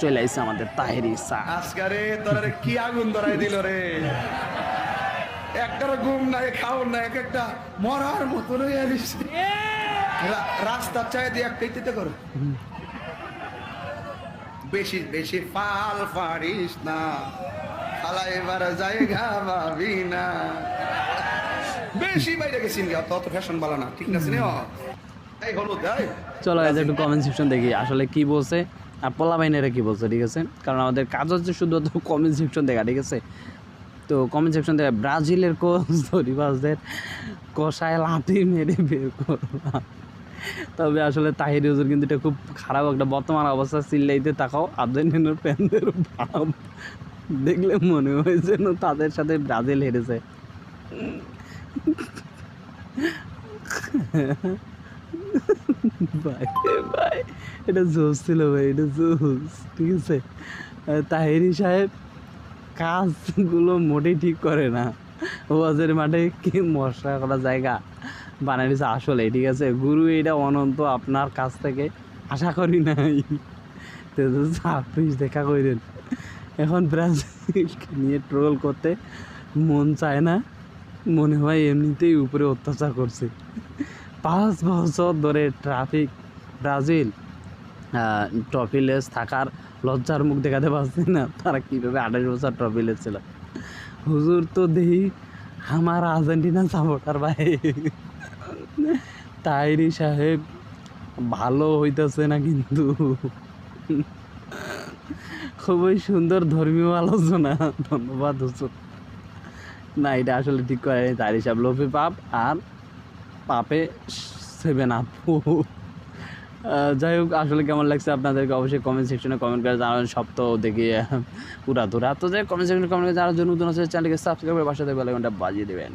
চলে আসছে আমাদের তাহেরি চা। আজকারে তোরে কি আগুন ধরাই দিল রে, একটার ঘুম নাই খাও না, এক একটা মরার মতন হয়ে আনিস। রাস্তার চাই দিয়ে একটাই দিতে করো, বেশি বেশি ফাল পারিস না, খালা এবার জায়গা ভাবি না। বেশি বাইরে গেছি তত ফ্যাশন বলা না, ঠিক আছে? এই হলুদ চলো একটু কমেন্ট সেকশন দেখি আসলে কি বলছে আর পোলা বাইনেরা কি বলছে, ঠিক আছে? কারণ আমাদের কাজ হচ্ছে শুধু কমেন্ট সেকশন দেখা, ঠিক আছে? তো কমেন্ট সেকশন থেকে ব্রাজিলের কোচ ধরিবাজদের কষায় লাথি মেরে বের করলাম। তবে আসলে তাহির হুজুর কিন্তু এটা খুব খারাপ একটা বর্তমান অবস্থা। চিল্লাইতে তাকাও আর্জেন্টিনার প্যানদের ভাব দেখলে মনে হয় যেন তাদের সাথে ব্রাজিল হেরেছে। ভাই ভাই এটা জোস ছিল ভাই, এটা জোস, ঠিক আছে? তাহিরি সাহেব কাজগুলো মোটেই ঠিক করে না। ওয়াজের মাঠে কি মশলা করা জায়গা বানাই দিচ্ছে আসলে, ঠিক আছে? গুরু এটা অনন্ত আপনার কাছ থেকে আশা করি নাই। তো প্লিজ দেখা করেন। এখন ব্রাজিলকে নিয়ে ট্রোল করতে মন চায় না, মনে হয় এমনিতেই উপরে অত্যাচার করছে। 5 বছর ধরে ব্রাজিল ট্রফিলেস থাকার লজ্জার মুখ দেখাতে পারছে না। তারা কীভাবে 28 বছর ট্রফিলেস ছিল। হুজুর তো দেখি আমার আর্জেন্টিনা সাপোর্টার ভাই। তাইরি সাহেব ভালো হইতেছে না কিন্তু। খুবই সুন্দর ধর্মীয় আলোচনা, ধন্যবাদ হুজুর। না এটা আসলে ঠিক করে তাইরি সাহেব লোভে পাপ আর পাপে 7 আপ। যাই হোক, আসলে কেমন লাগছে আপনাদেরকে অবশ্যই কমেন্ট সেকশনে কমেন্ট করে জানাবেন। সব তো দেখি পুরা ধরা তো যাই কমেন্ট সেকশনে কমেন্ট করে জানার জন্য নতুন আছে চ্যানেলকে সাবস্ক্রাইব করে পাশে বেল আইকনটা বাজিয়ে দেবেন।